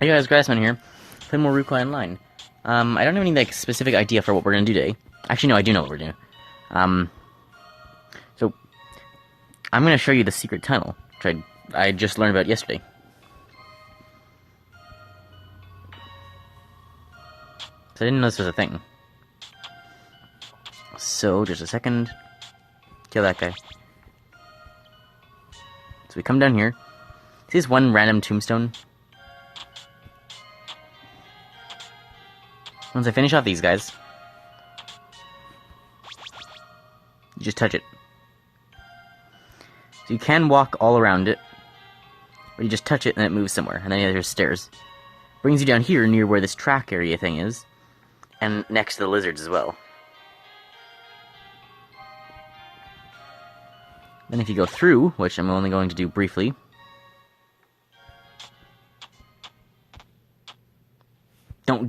Hey guys, Grassman here. Playing more Rucoy Online. I don't have any like specific idea for what we're gonna do today. Actually, no, I do know what we're doing. So I'm gonna show you the secret tunnel, which I just learned about yesterday. So I didn't know this was a thing. So just a second. Kill that guy. So we come down here. See this one random tombstone? Once I finish off these guys, you just touch it. So you can walk all around it, or you just touch it and it moves somewhere, and then there's stairs. Brings you down here near where this track area thing is, and next to the lizards as well. Then if you go through, which I'm only going to do briefly, so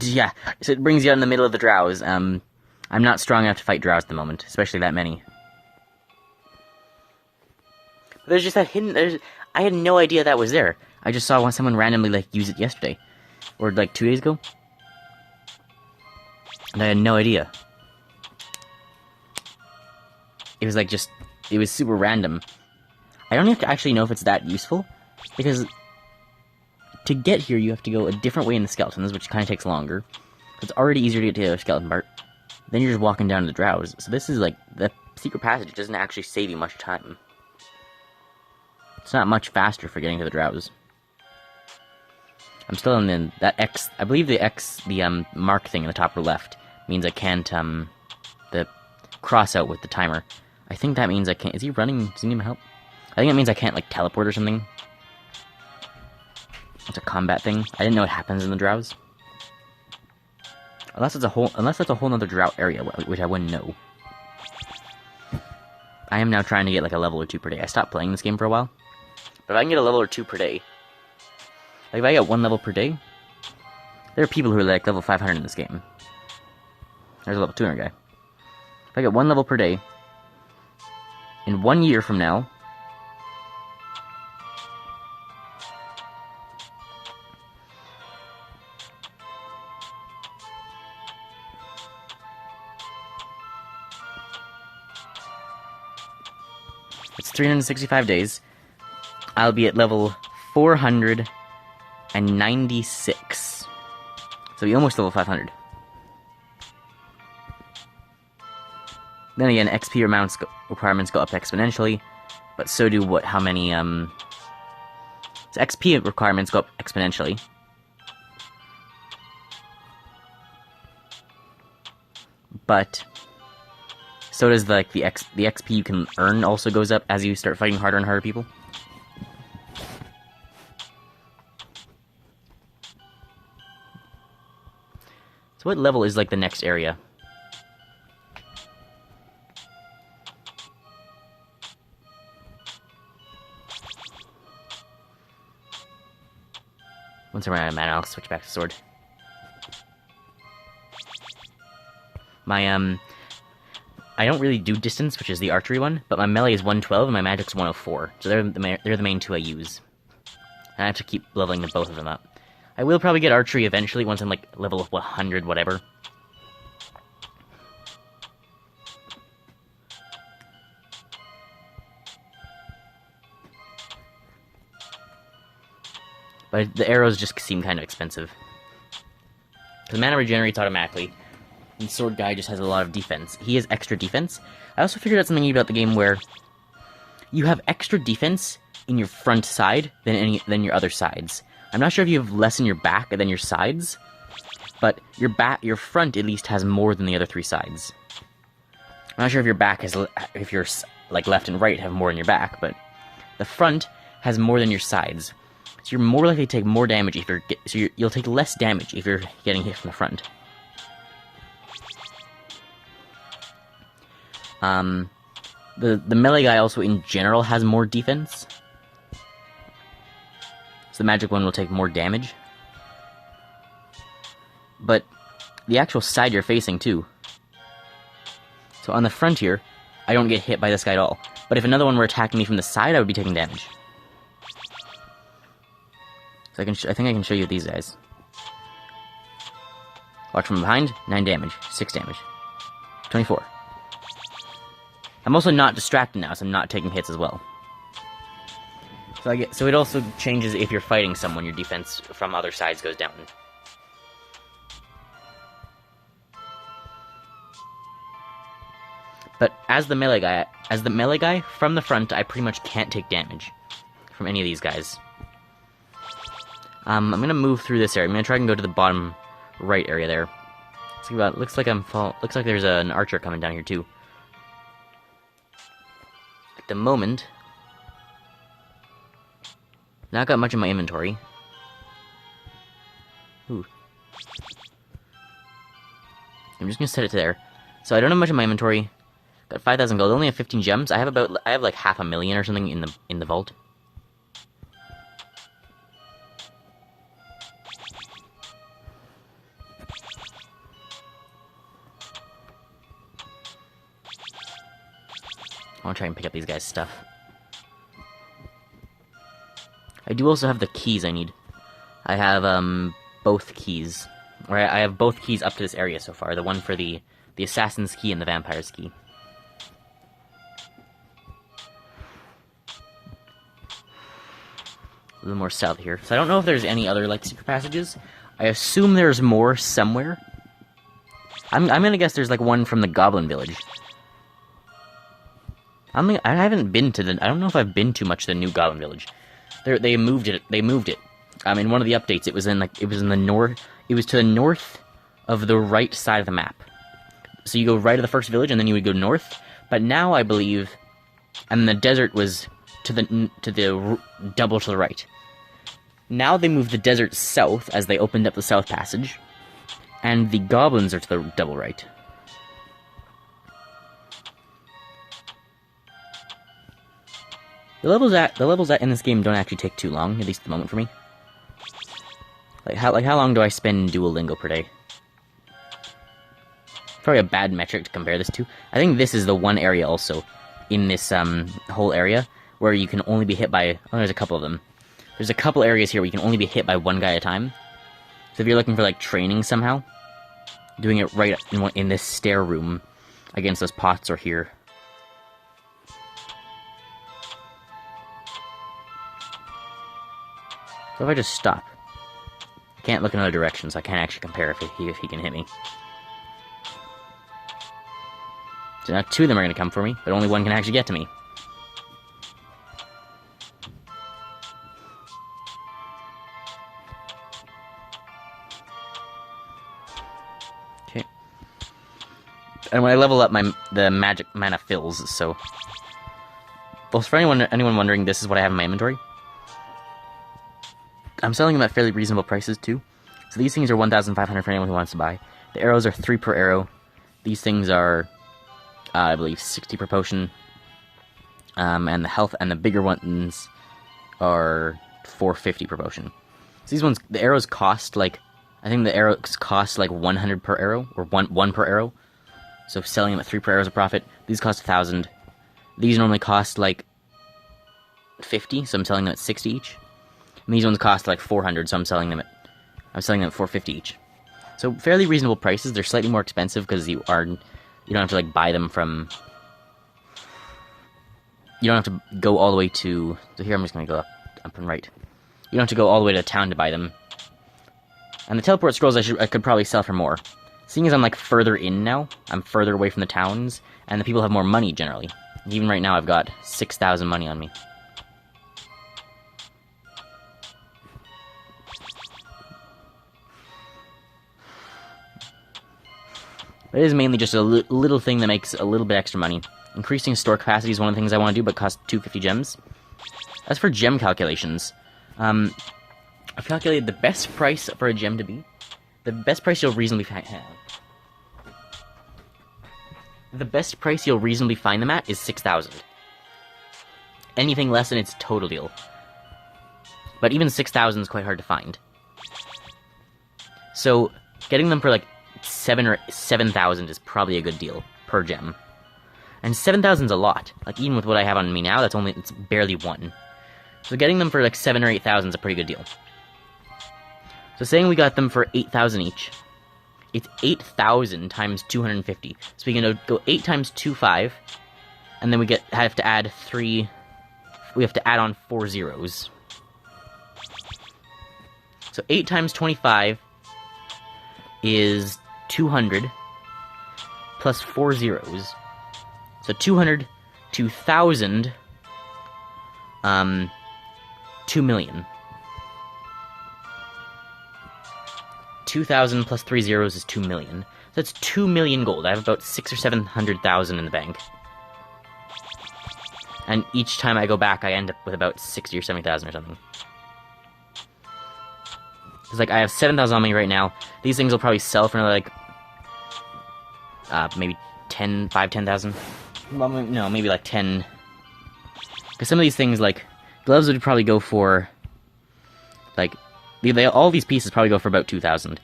it brings you out in the middle of the drows. I'm not strong enough to fight drows at the moment, especially that many. But there's just that hidden, I had no idea that was there. I just saw someone randomly, use it yesterday. Or, 2 days ago. And I had no idea. It was, it was super random. I don't have to actually know if it's that useful, because to get here, you have to go a different way in the skeletons, which kind of takes longer. It's already easier to get to the other skeleton part. Then you're just walking down to the drows. So this is, the secret passage doesn't actually save you much time. It's not much faster for getting to the drows. I'm still in that X, I believe the mark thing in the top left means I can't, the cross out with the timer. I think that means I can't, is he running, does he need my help? I think it means I can't, teleport or something. It's a combat thing. I didn't know it happens in the drows. Unless that's a whole nother drow area, which I wouldn't know. I am now trying to get a level or 2 per day. I stopped playing this game for a while. But if I can get a level or 2 per day, if I get 1 level per day, there are people who are level 500 in this game. There's a level 200 guy. If I get 1 level per day, in 1 year from now, it's 365 days, I'll be at level 496. So we almost level 500. Then again, XP requirements go up exponentially, but so do how many, so XP requirements go up exponentially. But so does the XP you can earn also goes up as you start fighting harder and harder people. So what level is the next area? Once I run out of mana, I'll switch back to sword. My I don't really do distance, which is the archery one, but my melee is 112 and my magic's 104. So they're the main two I use. And I have to keep leveling both of them up. I will probably get archery eventually once I'm level 100 whatever. But the arrows just seem kind of expensive. Because mana regenerates automatically. And Sword Guy just has a lot of defense. He has extra defense. I also figured out something about the game where you have extra defense in your front side than your other sides. I'm not sure if you have less in your back than your sides, but your front at least has more than the other 3 sides. I'm not sure if your back has, if your left and right have more in your back, but the front has more than your sides. So you're more likely to take more damage if you'll take less damage if you're getting hit from the front. The melee guy also in general has more defense. So the magic one will take more damage. But the actual side you're facing too. So on the front here, I don't get hit by this guy at all. But if another one were attacking me from the side, I would be taking damage. So I think I can show you these guys. Watch from behind, 9 damage, 6 damage, 24. I'm also not distracted now, so I'm not taking hits as well. So it also changes if you're fighting someone, your defense from other sides goes down. But as the melee guy, from the front, I pretty much can't take damage from any of these guys. I'm gonna move through this area. I'm gonna try and go to the bottom right area there. Looks like there's an archer coming down here too. At the moment, not got much in my inventory. Ooh. I'm just gonna set it to there. So I don't have much in my inventory. Got 5,000 gold. Only have 15 gems. I have like 500,000 or something in the vault. I want to try and pick up these guys' stuff. I do also have the keys I need. I have both keys. Or I have both keys up to this area so far. The one for the assassin's key and the vampire's key. A little more south here. So I don't know if there's any other like secret passages. I assume there's more somewhere. I'm gonna guess there's like one from the Goblin Village. I haven't been to I don't know if I've been too much to the new Goblin Village. They moved it. In one of the updates, it was in the north. It was to the north of the right side of the map. So you go right of the first village, and then you would go north. But now I believe, and the desert was to the double to the right. Now they moved the desert south as they opened up the south passage, and the goblins are to the double right. The levels in this game don't actually take too long, at least at the moment for me. Like how long do I spend in Duolingo per day? Probably a bad metric to compare this to. I think this is the one area also in this whole area where you can only be hit by. Oh, there's a couple of them. There's a couple areas here where you can only be hit by one guy at a time. So if you're looking for like training somehow, doing it right in this stair room against those pots or here. So if I just stop, I can't look in other directions, so I can't actually compare if he can hit me. So now 2 of them are going to come for me, but only 1 can actually get to me. Okay. And when I level up, the magic mana fills, so... Well, for anyone wondering, this is what I have in my inventory. I'm selling them at fairly reasonable prices, too. So these things are 1,500 for anyone who wants to buy. The arrows are 3 per arrow. These things are, I believe, 60 per potion. And the health and the bigger ones are 450 per potion. So these ones, the arrows cost like, I think the arrows cost like 100 per arrow, or one per arrow. So selling them at 3 per arrow is a profit. These cost 1,000. These normally cost like 50, so I'm selling them at 60 each. And these ones cost like 400, so I'm selling them at 450 each. So fairly reasonable prices. They're slightly more expensive because you don't have to like buy them from. You don't have to go all the way to. So here I'm just gonna go up and right. You don't have to go all the way to town to buy them. And the teleport scrolls I could probably sell for more. Seeing as I'm like further in now, I'm further away from the towns, and the people have more money generally. Even right now, I've got 6,000 money on me. But it is mainly just a little thing that makes a little bit extra money. Increasing store capacity is one of the things I want to do, but costs 250 gems. As for gem calculations, I've calculated the best price for a gem to be. The best price you'll reasonably find. The best price you'll reasonably find them at is 6,000. Anything less than it's a total deal. But even 6,000 is quite hard to find. So getting them for like 7,000 is probably a good deal per gem. And 7,000 is a lot. Like even with what I have on me now, it's barely 1. So getting them for like 7,000 or 8,000 is a pretty good deal. So saying we got them for 8,000 each, it's 8,000 times 250. So we can go 8 times 25, and then we have to add 3. We have to add on 4 zeros. So 8 times 25 is 200 plus 4 zeros. So 200, 2,000, 2 million. 2,000 plus 3 zeros is 2 million. So that's 2 million gold. I have about 600,000 or 700,000 in the bank. And each time I go back, I end up with about 60 or 70,000 or something. It's like, I have 7,000 on me right now. These things will probably sell for another, like, maybe 10,000. Well, no, maybe like 10. Because some of these things, like, gloves would probably go for, like, all these pieces probably go for about 2,000.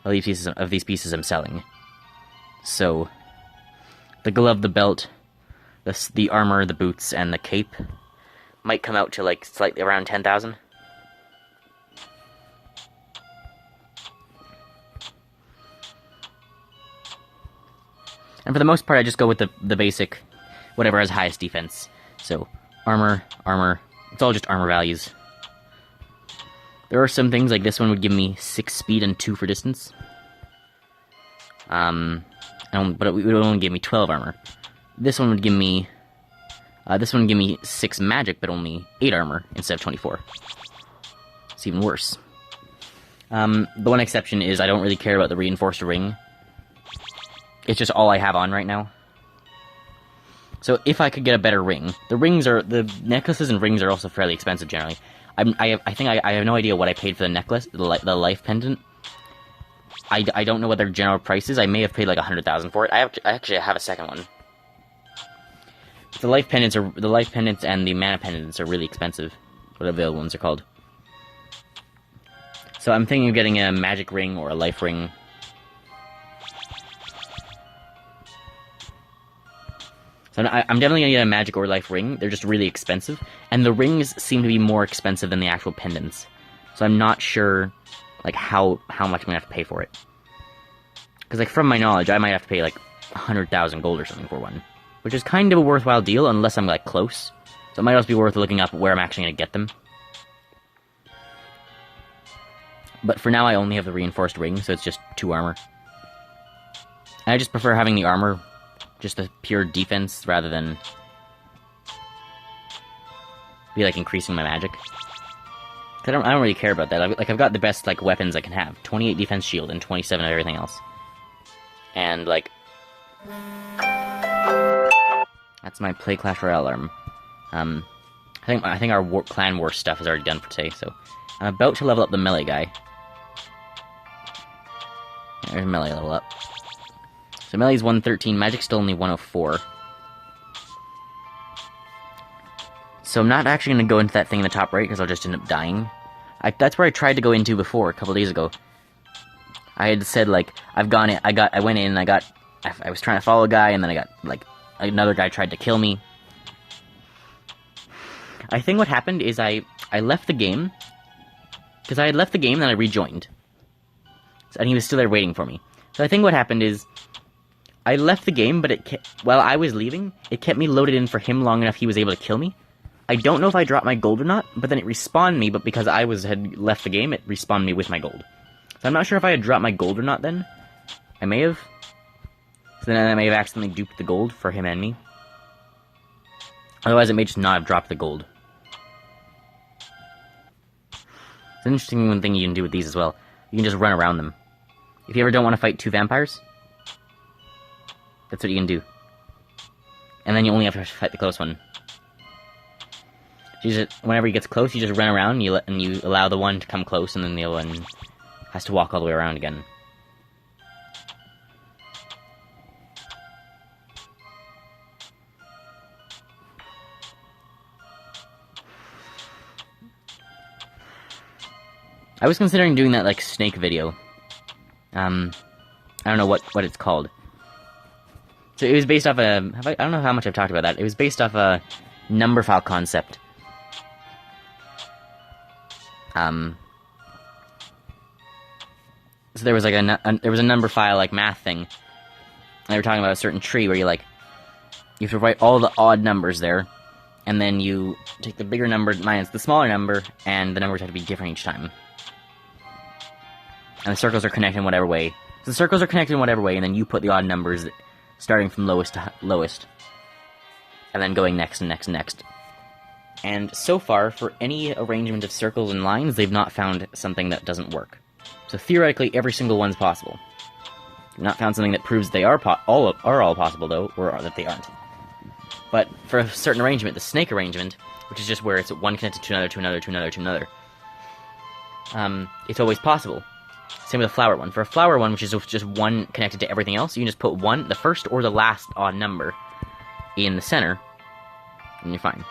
All these pieces I'm selling. So, the glove, the belt, the armor, the boots, and the cape might come out to, like, slightly around 10,000. And for the most part, I just go with the basic, whatever has highest defense. So, armor, it's all just armor values. There are some things, like this one would give me 6 speed and 2 for distance. But it would only give me 12 armor. This one would give me, 6 magic, but only 8 armor instead of 24. It's even worse. The one exception is I don't really care about the reinforced ring. It's just all I have on right now. So if I could get a better ring, the necklaces and rings are also fairly expensive generally. I think I have no idea what I paid for the necklace, the life pendant. I don't know what their general price is. I may have paid like 100,000 for it. I actually have a second one. The life pendants and the mana pendants are really expensive. Whatever the other ones are called. So I'm thinking of getting a magic ring or a life ring. So I'm definitely gonna get a magic or life ring. They're just really expensive, and the rings seem to be more expensive than the actual pendants. So I'm not sure, like, how much I'm gonna have to pay for it. Because, like, from my knowledge, I might have to pay like 100,000 gold or something for one, which is kind of a worthwhile deal unless I'm like close. So it might also be worth looking up where I'm actually gonna get them. But for now, I only have the reinforced ring, so it's just 2 armor. And I just prefer having the armor. Just the pure defense, rather than be, like, increasing my magic. I don't really care about that. I've got the best, like, weapons I can have. 28 defense shield and 27 of everything else. And, like, that's my play Clash Royale alarm. I think our clan war stuff is already done for today, so I'm about to level up the melee guy. There's melee level up. So melee's 113, magic's still only 104. So I'm not actually going to go into that thing in the top right, because I'll just end up dying. That's where I tried to go into before, a couple days ago. I had said, like, I went in, I was trying to follow a guy, and then I got, like, another guy tried to kill me. I think what happened is I left the game, because I had left the game, then I rejoined. And he was still there waiting for me. So I think what happened is, I left the game, but while I was leaving, it kept me loaded in for him long enough he was able to kill me. I don't know if I dropped my gold or not, but then it respawned me, but because I had left the game, it respawned me with my gold. So I'm not sure if I had dropped my gold or not then. I may have. So then I may have accidentally duped the gold for him and me. Otherwise, it may just not have dropped the gold. It's an interesting thing you can do with these as well. You can just run around them. If you ever don't want to fight 2 vampires, that's what you can do. And then you only have to fight the close one. Whenever he gets close, you just run around, and you allow the one to come close, and then the other one has to walk all the way around again. I was considering doing that, like, snake video. I don't know what it's called. So it was based off I don't know how much I've talked about that. It was based off a number file concept. So there was like there was a number file like math thing. And they were talking about a certain tree where you have to write all the odd numbers there, and then you take the bigger number minus the smaller number, and the numbers have to be different each time. And the circles are connected in whatever way. So the circles are connected in whatever way, and then you put the odd numbers starting from lowest to lowest. And then going next and next and next. And so far, for any arrangement of circles and lines, they've not found something that doesn't work. So theoretically, every single one's possible. They've not found something that proves they are all possible, though, or that they aren't. But for a certain arrangement, the snake arrangement, which is just where it's one connected to another, to another, to another, to another, it's always possible. Same with a flower one. For a flower one, which is just one connected to everything else, you can just put the first or the last odd number in the center, and you're fine.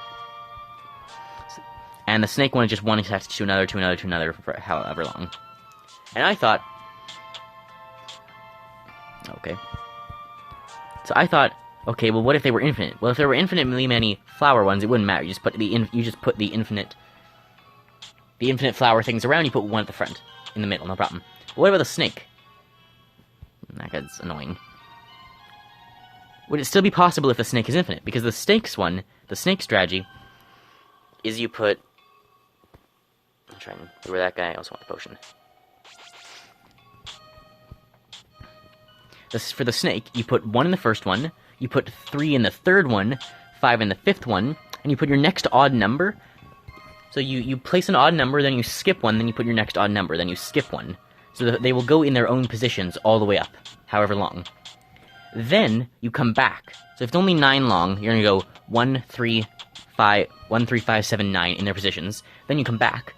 And the snake one is just one connected to another, to another, to another, for however long. And I thought... Okay. So I thought, okay, well, what if they were infinite? Well, if there were infinitely many flower ones, it wouldn't matter. You just put the infinite flower things around. You put one at the front, in the middle, no problem. But what about the snake? That guy's annoying. Would it still be possible if the snake is infinite? Because the snake strategy, is you put... I'm trying to lure that guy. I also want the potion. For the snake, you put 1 in the first one, you put 3 in the third one, 5 in the fifth one, and you put your next odd number. So you place an odd number, then you skip one, then you put your next odd number, then you skip one. So that they will go in their own positions all the way up, however long. Then you come back. So if it's only 9 long, you're going to go 1, 3, 5, 7, 9 in their positions. Then you come back.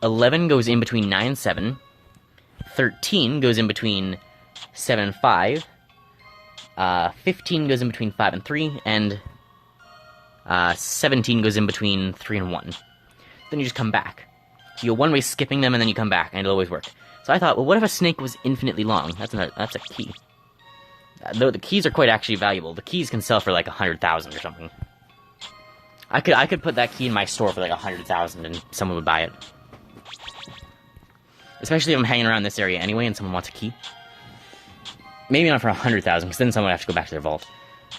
11 goes in between 9 and 7. 13 goes in between 7 and 5. 15 goes in between 5 and 3. And 17 goes in between 3 and 1. Then you just come back. So you're one way skipping them, and then you come back, and it'll always work. So I thought, well, what if a snake was infinitely long? That's a key. Though the keys are quite actually valuable. The keys can sell for like 100,000 or something. I could put that key in my store for like 100,000 and someone would buy it. Especially if I'm hanging around this area anyway and someone wants a key. Maybe not for 100,000, because then someone would have to go back to their vault.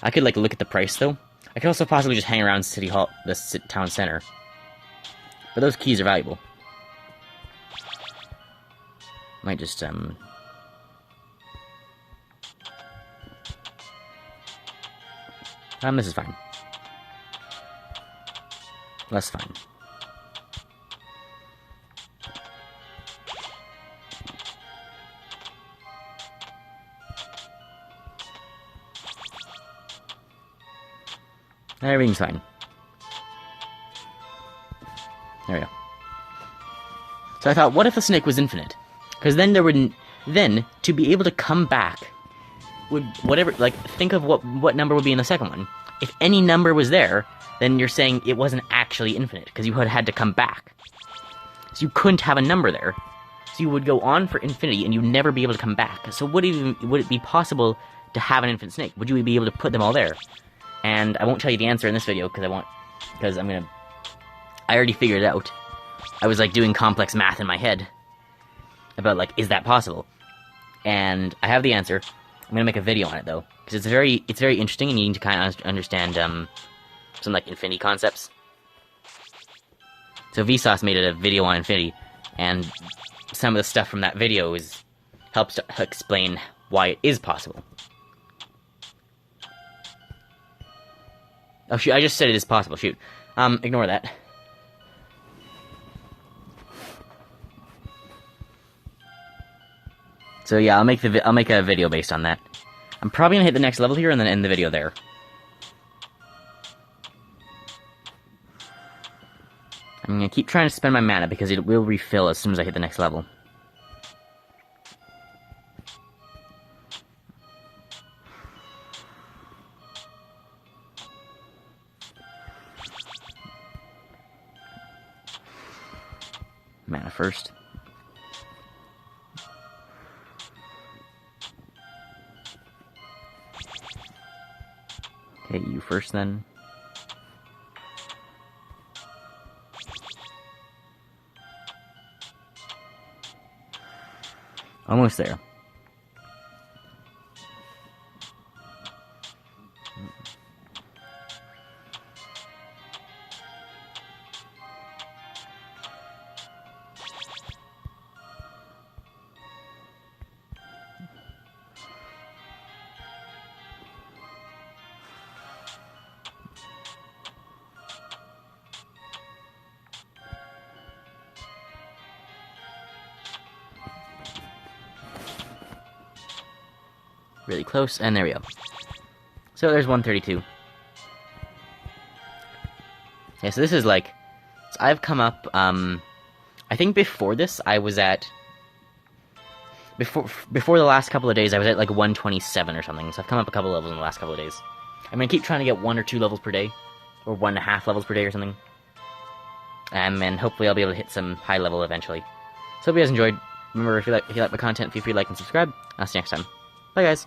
I could like look at the price though. I could also possibly just hang around City Hall, the town center. But those keys are valuable. Might just this is fine. That's fine. Everything's fine. There we go. So I thought, what if the snake was infinite? Because then to be able to come back, think of what number would be in the second one. If any number was there, then you're saying it wasn't actually infinite, because you had to come back. So you couldn't have a number there. So you would go on for infinity, and you'd never be able to come back. So would it be possible to have an infinite snake? Would you be able to put them all there? And I won't tell you the answer in this video, because I already figured it out. I was, doing complex math in my head about, is that possible? And I have the answer. I'm gonna make a video on it, though, because it's very interesting, and you need to kind of understand, some, infinity concepts. So Vsauce made a video on infinity, and some of the stuff from that video helps to explain why it is possible. Oh, shoot, I just said it is possible, shoot. Ignore that. So yeah, I'll make a video based on that. I'm probably gonna hit the next level here and then end the video there. I'm gonna keep trying to spend my mana because it will refill as soon as I hit the next level. Mana first. Okay, you first then. Almost there. Really close, and there we go. So there's 132. Yeah, so this is like... So I've come up, I think before this, I was at... Before the last couple of days, I was at like 127 or something, so I've come up a couple levels in the last couple of days. I'm gonna keep trying to get 1 or 2 levels per day, or 1.5 levels per day or something. And hopefully I'll be able to hit some high level eventually. So hope you guys enjoyed. Remember, if you like my content, feel free to like and subscribe. I'll see you next time. Bye, guys.